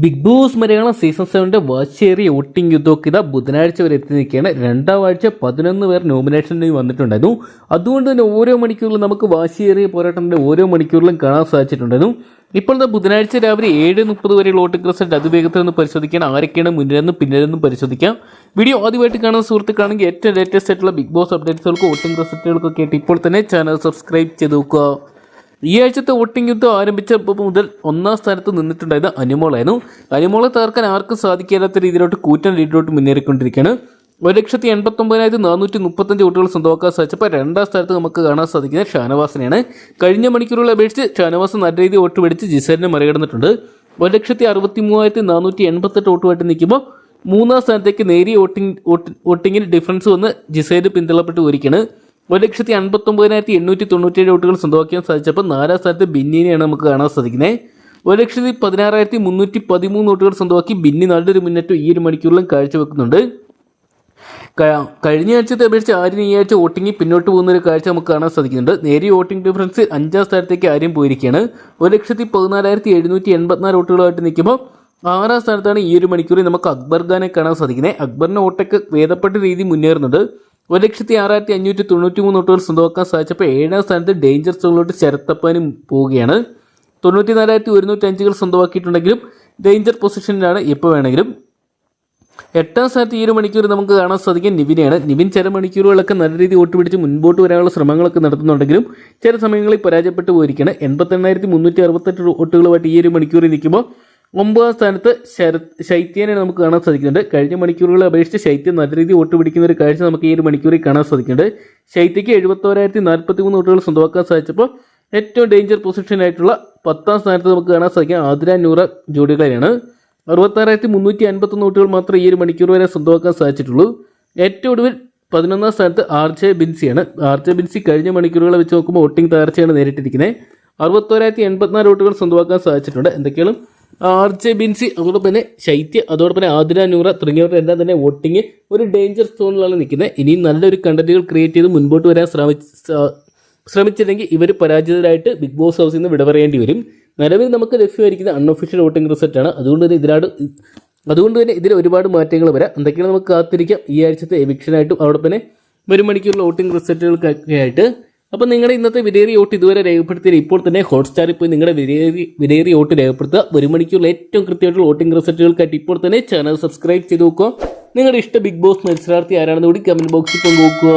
Big boss Malayalam season 7 വാശിയേറിയ voting യുദ്ധമൊക്കെ ഇതാ ബുധനാഴ്ച വരെ എത്തി നിൽക്കുകയാണ്. രണ്ടാം ആഴ്ച 11 പേർ നോമിനേഷനിൽ വന്നിട്ടുണ്ടായിരുന്നു. അതുകൊണ്ട് തന്നെ ഓരോ മണിക്കൂറിലും നമുക്ക് വാശിയേറിയ പോരാട്ടത്തിൻ്റെ ഓരോ മണിക്കൂറിലും കാണാൻ സാധിച്ചിട്ടുണ്ടായിരുന്നു. ഇപ്പോഴത്തെ ബുധനാഴ്ച രാവിലെ 7:30 വരെയുള്ള വോട്ടിംഗ് റിസൾട്ട് അതിവേഗത്തിൽ നിന്ന് പരിശോധിക്കണം. ആരൊക്കെയാണ് മുന്നിലെന്നും പിന്നിലെന്നും പരിശോധിക്കാം. വീഡിയോ ആദ്യമായിട്ട് കാണുന്ന സുഹൃത്തുക്കാണെങ്കിൽ ഏറ്റവും ലേറ്റസ്റ്റ് ആയിട്ടുള്ള ബിഗ് ബോസ് അപ്ഡേറ്റ്സുകൾക്ക് വോട്ടിംഗ് റിസൾട്ടുകൾക്കൊക്കെ ആയിട്ട് ഇപ്പോൾ തന്നെ ചാനൽ സബ്സ്ക്രൈബ് ചെയ്ത് നോക്കുക. ഈ ആഴ്ചത്തെ വോട്ടിംഗ് യുദ്ധം ആരംഭിച്ചപ്പോൾ മുതൽ ഒന്നാം സ്ഥാനത്ത് നിന്നിട്ടുണ്ടായത് അനുമോളായിരുന്നു. അനുമോളെ തകർക്കാൻ ആർക്കും സാധിക്കാത്ത രീതിയിലോട്ട് കൂറ്റൻ ലീഡിലോട്ട് മുന്നേറിക്കൊണ്ടിരിക്കുകയാണ്. 1,89,435 വോട്ടുകൾ സ്വന്തമാക്കാൻ സാധിച്ചപ്പോൾ രണ്ടാം സ്ഥാനത്ത് നമുക്ക് കാണാൻ സാധിക്കുന്നത് ഷാനവാസിനെയാണ്. കഴിഞ്ഞ മണിക്കൂറുകളെ അപേക്ഷിച്ച് ഷാനവാസ് നല്ല രീതിയിൽ വോട്ട് പിടിച്ച് ജിസേലിനെ മറികടന്നിട്ടുണ്ട്. 1,63,388 വോട്ടുമായിട്ട് നിൽക്കുമ്പോൾ മൂന്നാം സ്ഥാനത്തേക്ക് നേരിയ വോട്ടിങ്ങിൽ ഡിഫറൻസ് വന്ന് ജിസേല് പിന്തള്ളപ്പെട്ട് പോയിരിക്കുകയാണ്. 1,59,897 വോട്ടുകൾ സ്വന്തമാക്കാൻ സാധിച്ചപ്പോൾ നാലാം സ്ഥാനത്ത് ബിന്നിനെയാണ് നമുക്ക് കാണാൻ സാധിക്കുന്നത്. 1,16,313 വോട്ടുകൾ സ്വന്തമാക്കി ബിന്നി നല്ലൊരു മുന്നേറ്റം ഈ ഒരു മണിക്കൂറിലും കാഴ്ചവെക്കുന്നുണ്ട്. കഴിഞ്ഞ ആഴ്ചത്തെ അപേക്ഷിച്ച് ആര്യൻ ഈ ആഴ്ച വോട്ടിങ്ങിൽ പിന്നോട്ട് പോകുന്ന ഒരു കാഴ്ച നമുക്ക് കാണാൻ സാധിക്കുന്നുണ്ട്. നേരിയ വോട്ടിംഗ് ഡിഫറൻസ് 5ാം സ്ഥാനത്തേക്ക് ആര്യം പോയിരിക്കുകയാണ്. 1,14,784 വോട്ടുകളായിട്ട് നിൽക്കുമ്പോൾ 6ാം സ്ഥാനത്താണ് ഈ ഒരു മണിക്കൂറിൽ നമുക്ക് അക്ബർ ഖാനെ കാണാൻ സാധിക്കുന്നത്. അക്ബറിൻ്റെ വോട്ടൊക്കെ ഭേദപ്പെട്ട രീതി മുന്നേറുന്നുണ്ട്. 1,06,593 വോട്ടുകൾ സ്വന്തമാക്കാൻ സാധിച്ചപ്പോൾ 7ാം സ്ഥാനത്ത് ഡേഞ്ചർ സോണിലോട്ട് ശരത്തപ്പാനും പോവുകയാണ്. 94,105 സ്വന്തമാക്കിയിട്ടുണ്ടെങ്കിലും ഡേഞ്ചർ പൊസിഷനിലാണ് ഇപ്പോൾ വേണമെങ്കിലും. 8ാം സ്ഥാനത്ത് ഈ ഒരു മണിക്കൂർ നമുക്ക് കാണാൻ സാധിക്കും നിവിനെയാണ്. നിവിൻ ചില മണിക്കൂറുകളൊക്കെ നല്ല രീതിയിൽ വോട്ട് പിടിച്ച് മുൻപോട്ട് വരാനുള്ള ശ്രമങ്ങളൊക്കെ നടത്തുന്നുണ്ടെങ്കിലും ചില സമയങ്ങളിൽ പരാജയപ്പെട്ടു പോയിരിക്കുകയാണ്. 88,368 വോട്ടുകളുമായിട്ട് ഈ ഒരു മണിക്കൂറിൽ നിൽക്കുമ്പോൾ 9ാം സ്ഥാനത്ത് ശൈത്യനെ നമുക്ക് കാണാൻ സാധിക്കുന്നുണ്ട്. കഴിഞ്ഞ മണിക്കൂറുകളെ അപേക്ഷിച്ച് ശൈത്യം നല്ല രീതിയിൽ വോട്ട് പിടിക്കുന്ന ഒരു കാഴ്ച നമുക്ക് ഈ ഒരു മണിക്കൂറിൽ കാണാൻ സാധിക്കുന്നുണ്ട്. ശൈത്യയ്ക്ക് 71,043 വോട്ടുകൾ സ്വന്തമാക്കാൻ സാധിച്ചപ്പോൾ ഏറ്റവും ഡേഞ്ചർ പൊസിഷനായിട്ടുള്ള 10ാം സ്ഥാനത്ത് നമുക്ക് കാണാൻ സാധിക്കുക ആതിര നൂറ ജോഡികളെയാണ്. 66,351 വോട്ടുകൾ മാത്രമേ ഈ ഒരു മണിക്കൂർ വരെ സ്വന്തമാക്കാൻ സാധിച്ചിട്ടുള്ളൂ. ഏറ്റവും ഒടുവിൽ 11ാം സ്ഥാനത്ത് RJ ബിൻസിയാണ്. RJ ബിൻസി കഴിഞ്ഞ മണിക്കൂറുകളെ വെച്ച് നോക്കുമ്പോൾ വോട്ടിംഗ് തകർച്ചയാണ് നേരിട്ടിരിക്കുന്നത്. 61,084 വോട്ടുകൾ സ്വന്തമാക്കാൻ സാധിച്ചിട്ടുണ്ട്. എന്തൊക്കെയാണ് RJ ബിൻസി, അതോടൊപ്പം തന്നെ ശൈത്യ, അതോടൊപ്പം തന്നെ ആതിര നൂറ തുടങ്ങിയവരെല്ലാം തന്നെ വോട്ടിങ് ഒരു ഡേഞ്ചർ സോണിലാണ് നിൽക്കുന്നത്. ഇനിയും നല്ലൊരു കണ്ടന്റുകൾ ക്രിയേറ്റ് ചെയ്ത് മുൻപോട്ട് വരാൻ ശ്രമിച്ചില്ലെങ്കിൽ ഇവർ പരാജിതരായിട്ട് ബിഗ് ബോസ് ഹൗസിൽ നിന്ന് വിട പറയേണ്ടി വരും. നിലവിൽ നമുക്ക് ലഭ്യമായിരിക്കുന്ന അൺഒഫീഷ്യൽ വോട്ടിംഗ് റിസൾട്ടാണ്. അതുകൊണ്ട് തന്നെ ഇതിൽ ഒരുപാട് മാറ്റങ്ങൾ വരാം. എന്തൊക്കെയാണ് നമുക്ക് കാത്തിരിക്കാം ഈ ആഴ്ചത്തെ എവിക്ഷനായിട്ടും അതോടൊപ്പം തന്നെ 1 മണിക്കൂറിലെ വോട്ടിംഗ് റിസൾട്ടുകൾക്കൊക്കെ ആയിട്ട്. അപ്പോൾ നിങ്ങളുടെ ഇന്നത്തെ വിലയേറിയ വോട്ട് ഇതുവരെ രേഖപ്പെടുത്തിയാൽ ഇപ്പോൾ തന്നെ ഹോട്ട്സ്റ്റാറിൽ പോയി നിങ്ങളുടെ വിലയേറിയ വോട്ട് രേഖപ്പെടുത്തുക. 1 മണിക്കൂറിൽ ഏറ്റവും കൃത്യമായിട്ടുള്ള വോട്ടിംഗ് റിസൾട്ടുകൾക്കായിട്ട് ഇപ്പോൾ തന്നെ ചാനൽ സബ്സ്ക്രൈബ് ചെയ്ത് നോക്കുക. നിങ്ങളുടെ ഇഷ്ട ബിഗ് ബോസ് മത്സരാർത്ഥി ആരാണെന്ന് കൂടി കമൻറ്റ് ബോക്സിൽ പങ്കുവെക്കുക.